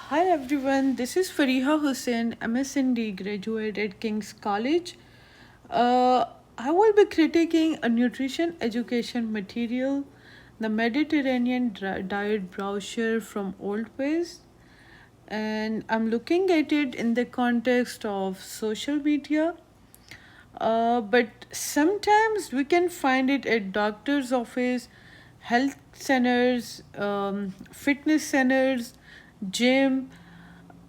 Hi everyone, this is Fariha Hussain, MSND graduate at King's College. Uh, I will be critiquing a nutrition education material, the Mediterranean diet brochure from Old Ways, and I'm looking at it in the context of social media. But sometimes we can find it at doctor's office, health centers, fitness centers, gym,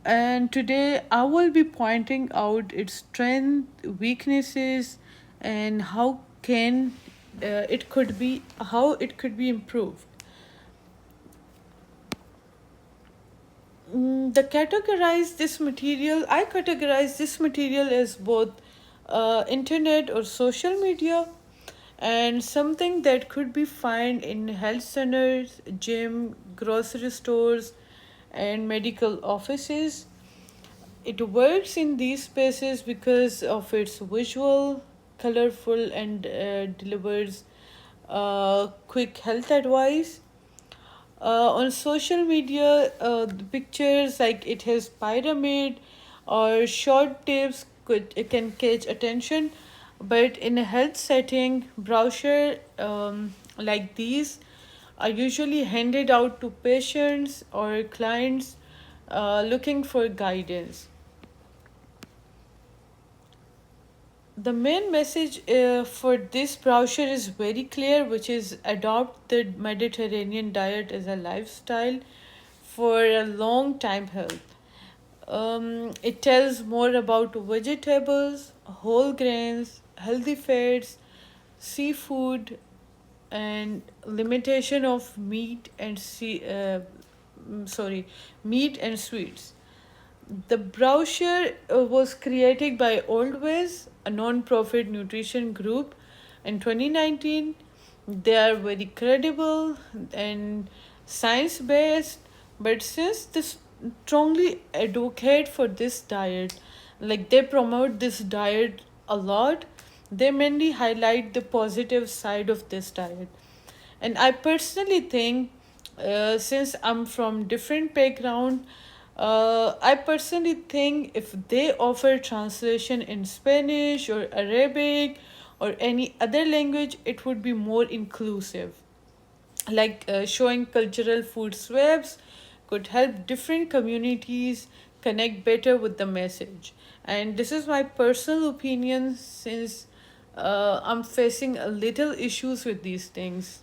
and today I will be pointing out its strength, weaknesses, and how it could be improved. I categorize this material as both internet or social media and something that could be found in health centers, gym, grocery stores, and medical offices. It works in these spaces because of its visual, colorful, and delivers quick health advice. On social media, the pictures like it has pyramid or short tips could it can catch attention, but in a health setting, brochure like these are usually handed out to patients or clients looking for guidance. The main message for this brochure is very clear, which is adopt the Mediterranean diet as a lifestyle for a long time health. It tells more about vegetables, whole grains, healthy fats, seafood, and limitation of meat and sweets. The brochure was created by Oldways, a non-profit nutrition group, in 2019. They are very credible and science-based, but since they strongly advocate for this diet, like they promote this diet a lot, they mainly highlight the positive side of this diet. And I personally think, since I'm from different background, I personally think if they offer translation in Spanish or Arabic or any other language, it would be more inclusive. Like showing cultural food swaps could help different communities connect better with the message. And this is my personal opinion since I'm facing a little issues with these things.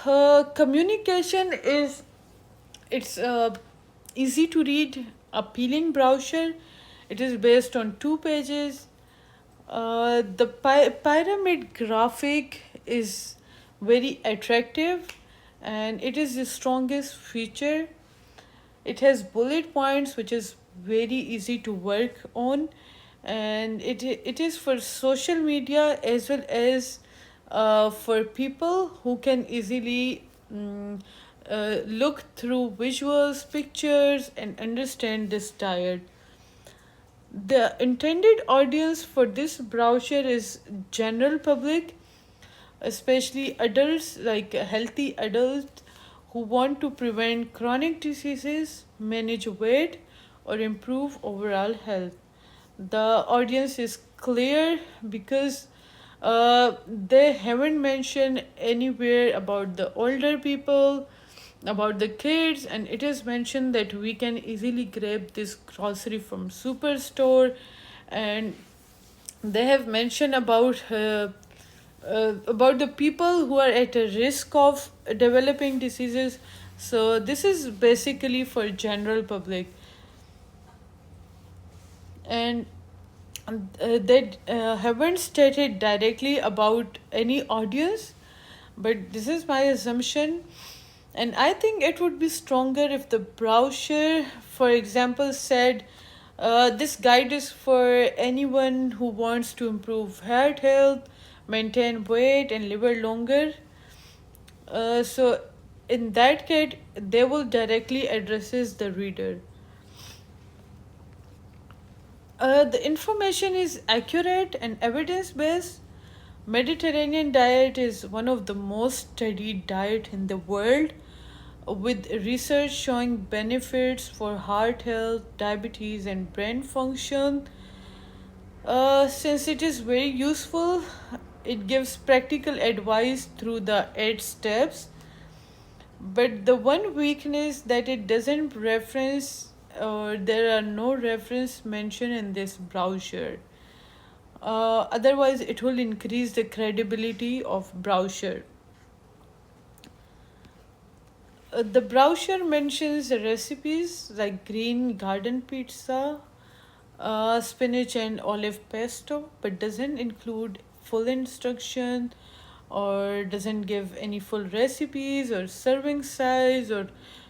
Communication is it's easy to read, appealing brochure. It is based on 2 pages. The pyramid graphic is very attractive and it is the strongest feature. It has bullet points which is very easy to work on, and it is for social media as well as for people who can easily look through visuals, pictures, and understand this diet. The intended audience for this brochure is general public, especially adults, like healthy adults who want to prevent chronic diseases, manage weight, or improve overall health. The audience is clear because they haven't mentioned anywhere about the older people, about the kids, and it is mentioned that we can easily grab this grocery from superstore. And they have mentioned about the people who are at a risk of developing diseases. So this is basically for general public, and they haven't stated directly about any audience, but this is my assumption. And I think it would be stronger if the brochure, for example, said this guide is for anyone who wants to improve heart health, maintain weight, and live longer. So, in that case, they will directly addresses the reader. The information is accurate and evidence based. Mediterranean diet is one of the most studied diet in the world. with research showing benefits for heart health, diabetes, and brain function. Since it is very useful, it gives practical advice through the 8 steps. But the one weakness that it doesn't reference, or there are no reference mentioned in this brochure. Otherwise, it will increase the credibility of brochure. The brochure mentions the recipes like green garden pizza, spinach and olive pesto, but doesn't include full instruction or doesn't give any full recipes or serving size or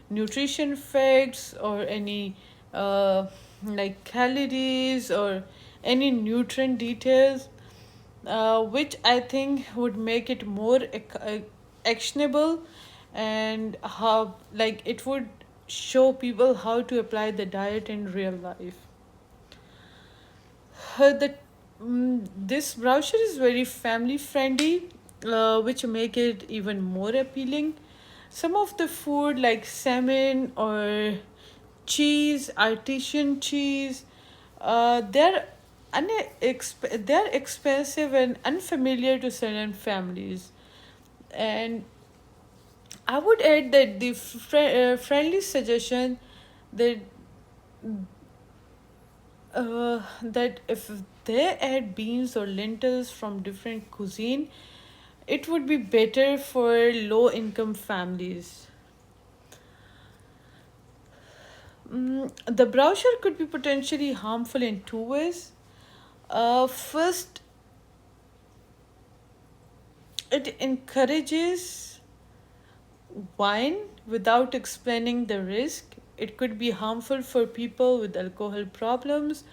nutrition facts or any like calories or any nutrient details, which I think would make it more actionable, and how like it would show people how to apply the diet in real life. The this brochure is very family friendly, which make it even more appealing. Some of the food like salmon or cheese, artisan cheese, they're they're expensive and unfamiliar to certain families. And I would add that the friendly suggestion that that if they add beans or lentils from different cuisine, it would be better for low income families. The brochure could be potentially harmful in two ways. First, it encourages wine without explaining the risk. It could be harmful for people with alcohol problems.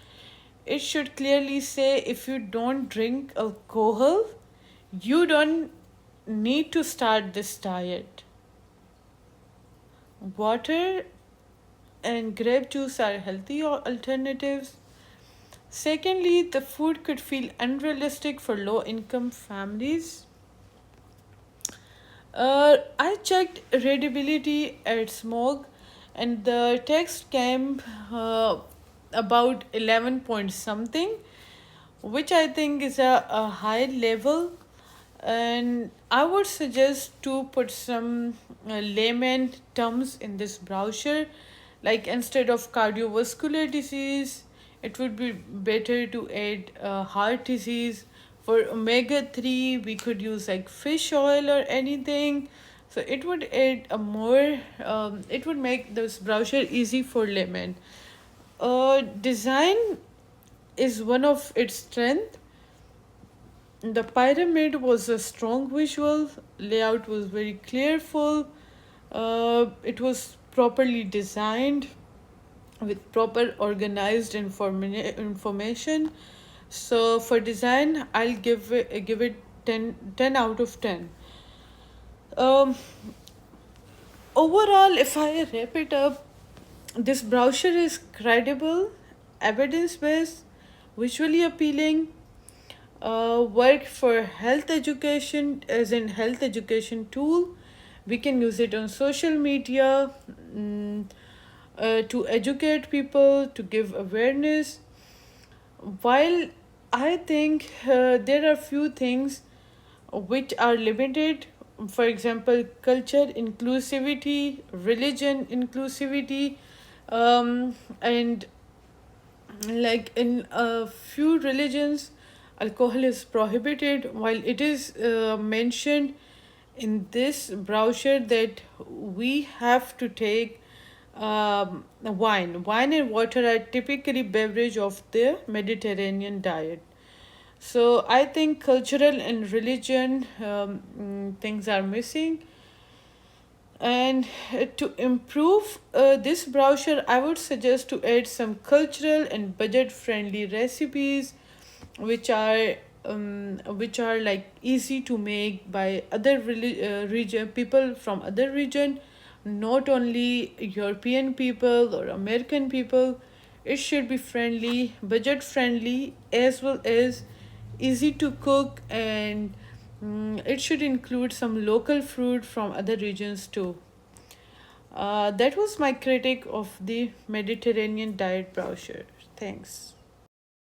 It should clearly say if you don't drink alcohol, you don't need to start this diet. Water and grape juice are healthy alternatives. Secondly, the food could feel unrealistic for low income families. I checked readability at Smog, and the text came about 11 point something, which I think is a high level. And I would suggest to put some layman terms in this brochure, like instead of cardiovascular disease, it would be better to add heart disease. For omega 3, we could use like fish oil or anything. So it would add a more, it would make this brochure easy for layman. Design is one of its strength. The pyramid was a strong visual, layout was very clearful, it was properly designed with proper organized information. So for design, I'll give it 10 out of 10. Um, Overall, if I wrap it up, this brochure is credible, evidence based, visually appealing, work for health education as in health education tool. We can use it on social media, to educate people, to give awareness. While I think there are few things which are limited, for example, culture inclusivity, religion inclusivity, and like in a few religions, alcohol is prohibited, while it is mentioned in this brochure that we have to take wine and water are typically beverage of the Mediterranean diet. So I think cultural and religion things are missing. And to improve this brochure, I would suggest to add some cultural and budget friendly recipes, which are like easy to make by other region people from other region, not only European people or American people. It should be friendly, budget friendly, as well as easy to cook, and it should include some local fruit from other regions too. That was my critic of the Mediterranean diet brochure. Thanks.